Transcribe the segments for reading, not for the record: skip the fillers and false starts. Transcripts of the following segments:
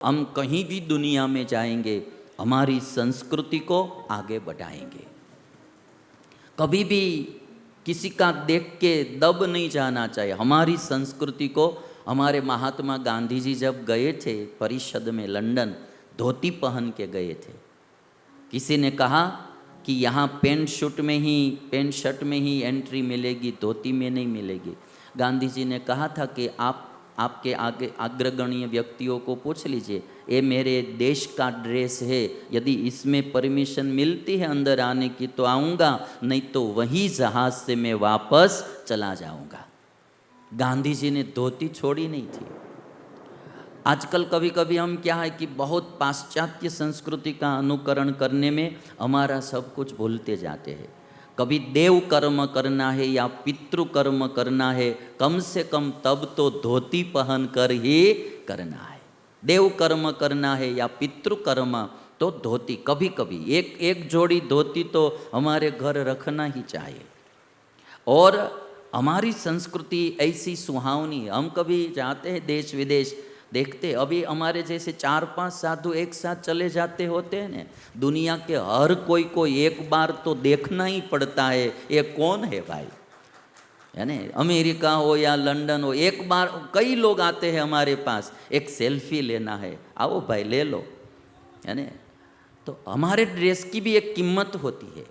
हम कहीं भी दुनिया में जाएंगे, हमारी संस्कृति को आगे बढ़ाएंगे। कभी भी किसी का देख के दब नहीं जाना चाहिए। हमारी संस्कृति को, हमारे महात्मा गांधी जी जब गए थे परिषद में लंदन, धोती पहन के गए थे। किसी ने कहा कि यहाँ पेंट शर्ट में ही एंट्री मिलेगी, धोती में नहीं मिलेगी। गांधी जी ने कहा था कि आपके आगे अग्रगण्य व्यक्तियों को पूछ लीजिए, ये मेरे देश का ड्रेस है, यदि इसमें परमिशन मिलती है अंदर आने की तो आऊँगा, नहीं तो वही जहाज से मैं वापस चला जाऊँगा। गांधी जी ने धोती छोड़ी नहीं थी। आजकल कभी कभी हम क्या है कि बहुत पाश्चात्य संस्कृति का अनुकरण करने में हमारा सब कुछ भूलते जाते हैं। कभी देव कर्म करना है या पितृ कर्म करना है, कम से कम तब तो धोती पहन कर ही करना है। देव कर्म करना है या पितृ कर्म तो धोती, कभी कभी एक जोड़ी धोती तो हमारे घर रखना ही चाहिए। और हमारी संस्कृति ऐसी सुहावनी, हम कभी जाते हैं देश विदेश, देखते अभी हमारे जैसे 4-5 साधु एक साथ चले जाते होते हैं ना, दुनिया के हर कोई को एक बार तो देखना ही पड़ता है, ये कौन है भाई, यानी अमेरिका हो या लंदन हो, एक बार कई लोग आते हैं हमारे पास, एक सेल्फी लेना है, आओ भाई ले लो, यानी तो हमारे ड्रेस की भी एक कीमत होती है।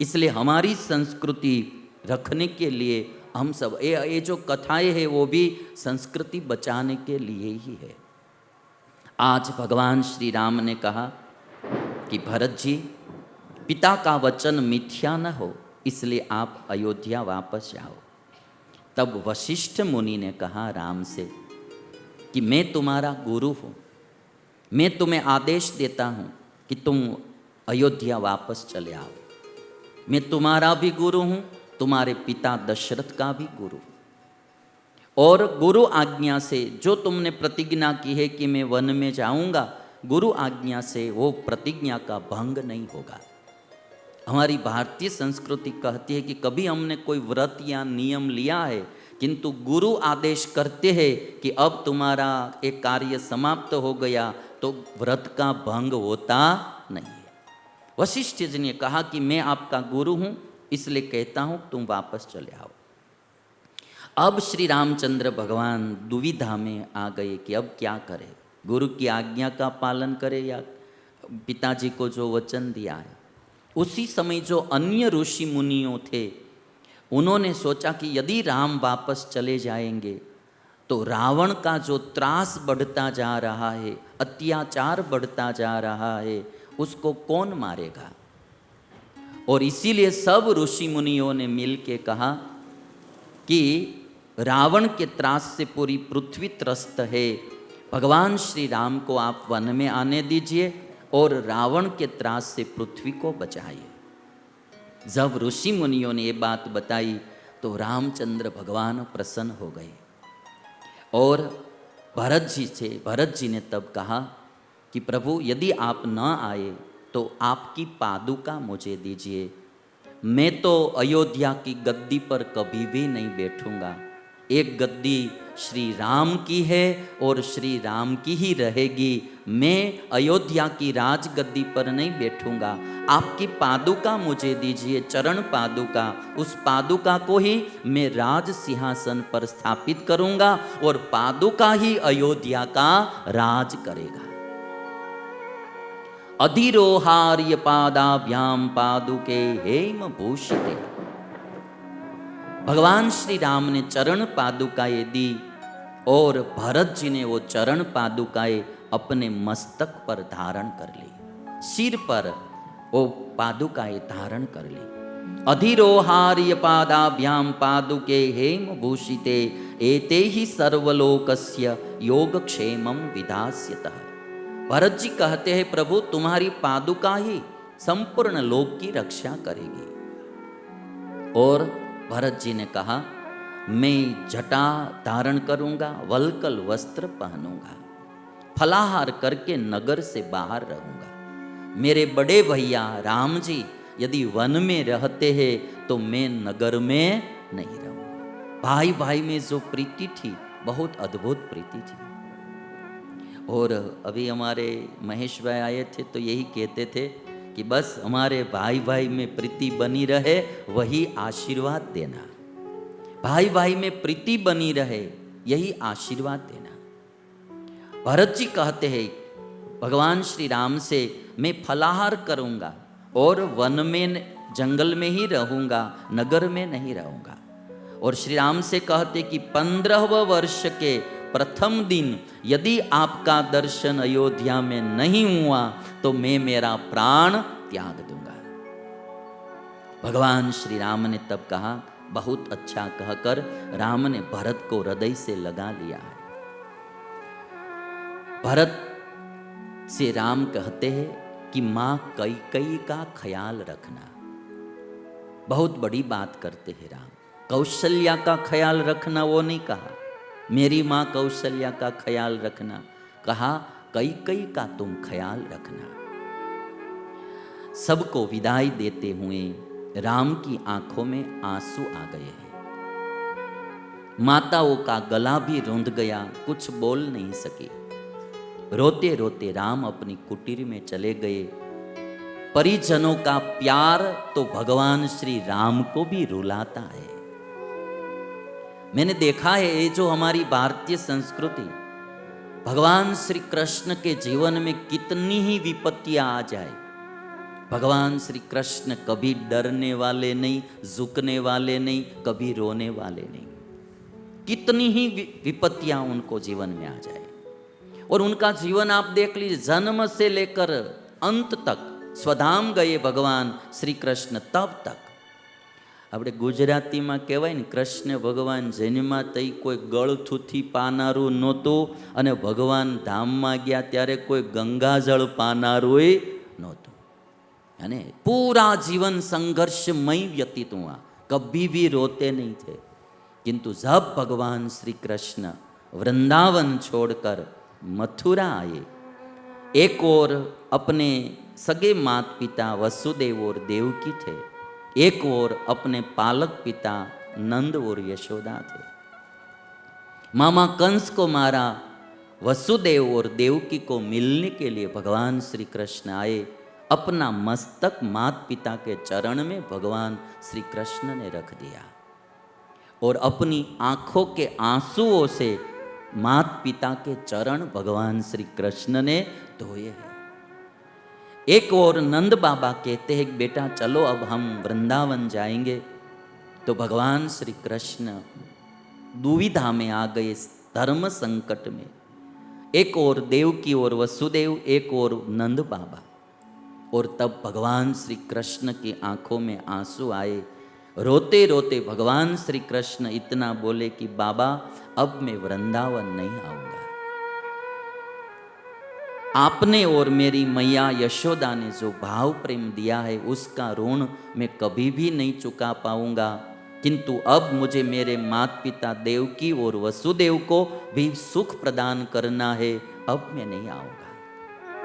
इसलिए हमारी संस्कृति रखने के लिए हम सब ये जो कथाएं हैं वो भी संस्कृति बचाने के लिए ही है। आज भगवान श्री राम ने कहा कि भरत जी, पिता का वचन मिथ्या न हो, इसलिए आप अयोध्या वापस जाओ। तब वशिष्ठ मुनि ने कहा राम से कि मैं तुम्हारा गुरु हूँ, मैं तुम्हें आदेश देता हूँ कि तुम अयोध्या वापस चले आओ। मैं तुम्हारा भी गुरु हूँ, तुम्हारे पिता दशरथ का भी गुरु, और गुरु आज्ञा से जो तुमने प्रतिज्ञा की है कि मैं वन में जाऊंगा, गुरु आज्ञा से वो प्रतिज्ञा का भंग नहीं होगा। हमारी भारतीय संस्कृति कहती है कि कभी हमने कोई व्रत या नियम लिया है, किंतु गुरु आदेश करते हैं कि अब तुम्हारा एक कार्य समाप्त हो गया तो व्रत का भंग होता नहीं है। वशिष्ठ जी ने कहा कि मैं आपका गुरु हूँ, इसलिए कहता हूँ तुम वापस चले आओ। अब श्री रामचंद्र भगवान दुविधा में आ गए कि अब क्या करें, गुरु की आज्ञा का पालन करें या पिताजी को जो वचन दिया है। उसी समय जो अन्य ऋषि मुनियों थे, उन्होंने सोचा कि यदि राम वापस चले जाएंगे तो रावण का जो त्रास बढ़ता जा रहा है, अत्याचार बढ़ता जा रहा है, उसको कौन मारेगा। और इसीलिए सब ऋषि मुनियों ने मिल के कहा कि रावण के त्रास से पूरी पृथ्वी त्रस्त है, भगवान श्री राम को आप वन में आने दीजिए और रावण के त्रास से पृथ्वी को बचाइए। जब ऋषि मुनियों ने ये बात बताई तो रामचंद्र भगवान प्रसन्न हो गए। और भरत जी ने तब कहा कि प्रभु, यदि आप न आए तो आपकी पादुका मुझे दीजिए, मैं तो अयोध्या की गद्दी पर कभी भी नहीं बैठूंगा। एक गद्दी श्री राम की है और श्री राम की ही रहेगी, मैं अयोध्या की राज गद्दी पर नहीं बैठूंगा। आपकी पादुका मुझे दीजिए, चरण पादुका, उस पादुका को ही मैं राज सिंहासन पर स्थापित करूंगा और पादुका ही अयोध्या का राज करेगा। अधिरोहार्य पादाभ्याम पादुके हेम भूषिते। भगवान श्री राम ने चरण पादुकाएं दी और भरत जी ने वो चरण पादुकाएं अपने मस्तक पर धारण कर ली, सिर पर वो पादुकाएं धारण कर ली। अधिरोहार्य पादाभ्याम पादुके हेम भूषिते, एते ही सर्वलोकस्य योगक्षेमं विधास्यतः। भरत जी कहते हैं प्रभु, तुम्हारी पादुका ही संपूर्ण लोक की रक्षा करेगी। और भरत जी ने कहा, मैं जटा धारण करूंगा, वल्कल वस्त्र पहनूंगा, फलाहार करके नगर से बाहर रहूंगा। मेरे बड़े भैया राम जी यदि वन में रहते हैं तो मैं नगर में नहीं रहूंगा। भाई भाई में जो प्रीति थी, बहुत अद्भुत प्रीति थी। और अभी हमारे महेश भाई आए थे तो यही कहते थे कि बस हमारे भाई भाई में प्रीति बनी रहे, वही आशीर्वाद देना। भाई भाई में प्रीति बनी रहे, यही आशीर्वाद देना। भरत जी कहते हैं भगवान श्री राम से, मैं फलाहार करूंगा और वन में जंगल में ही रहूंगा, नगर में नहीं रहूंगा। और श्री राम से कहते कि 15वें वर्ष के प्रथम दिन यदि आपका दर्शन अयोध्या में नहीं हुआ तो मैं मेरा प्राण त्याग दूंगा। भगवान श्री राम ने तब कहा, बहुत अच्छा कहकर राम ने भरत को हृदय से लगा लिया है। भरत से राम कहते हैं कि मां कैकेयी का ख्याल रखना। बहुत बड़ी बात करते हैं राम। कौशल्या का ख्याल रखना वो नहीं कहा, मेरी मां कौशल्या का ख्याल रखना, कहा कैकेयी का तुम ख्याल रखना। सबको विदाई देते हुए राम की आंखों में आंसू आ गए हैं। माताओं का गला भी रूंध गया, कुछ बोल नहीं सके। रोते रोते राम अपनी कुटीर में चले गए। परिजनों का प्यार तो भगवान श्री राम को भी रुलाता है। मैंने देखा है ये जो हमारी भारतीय संस्कृति, भगवान श्री कृष्ण के जीवन में कितनी ही विपत्तियां आ जाए, भगवान श्री कृष्ण कभी डरने वाले नहीं, झुकने वाले नहीं, कभी रोने वाले नहीं। कितनी ही विपत्तियां उनको जीवन में आ जाए, और उनका जीवन आप देख लीजिए, जन्म से लेकर अंत तक, स्वधाम गए भगवान श्री कृष्ण तब तक। આપણે ગુજરાતીમાં કહેવાય ને, કૃષ્ણ ભગવાન જન્મા તઈ કોઈ ગળથુથી પાનારું નહોતું, અને ભગવાન ધામમાં ગયા ત્યારે કોઈ ગંગાજળ પાનારું નહોતું, અને પૂરા जीवन संघर्षमय व्यतीत हुआ, कभी भी रोते नहीं थे। किंतु जब भगवान श्री कृष्ण वृंदावन छोड़कर मथुरा आए, एक और अपने सगे माता पिता वसुदेव और देवकी थे, एक और अपने पालक पिता नंद और यशोदा थे। मामा कंस को मारा, वसुदेव और देवकी को मिलने के लिए भगवान श्री कृष्ण आए। अपना मस्तक माता पिता के चरण में भगवान श्री कृष्ण ने रख दिया, और अपनी आंखों के आंसुओं से माता पिता के चरण भगवान श्री कृष्ण ने धोए हैं। एक और नंद बाबा कहते हैं बेटा चलो अब हम वृंदावन जाएंगे। तो भगवान श्री कृष्ण दुविधा में आ गए, धर्म संकट में। एक और देवकी और वसुदेव, एक और नंद बाबा, और तब भगवान श्री कृष्ण की आंखों में आंसू आए। रोते रोते भगवान श्री कृष्ण इतना बोले कि बाबा अब मैं वृंदावन नहीं आऊंगा। आपने और मेरी मैया यशोदा ने जो भाव प्रेम दिया है उसका ऋण मैं कभी भी नहीं चुका पाऊंगा, किंतु अब मुझे मेरे माता पिता देवकी और वसुदेव को भी सुख प्रदान करना है, अब मैं नहीं आऊंगा।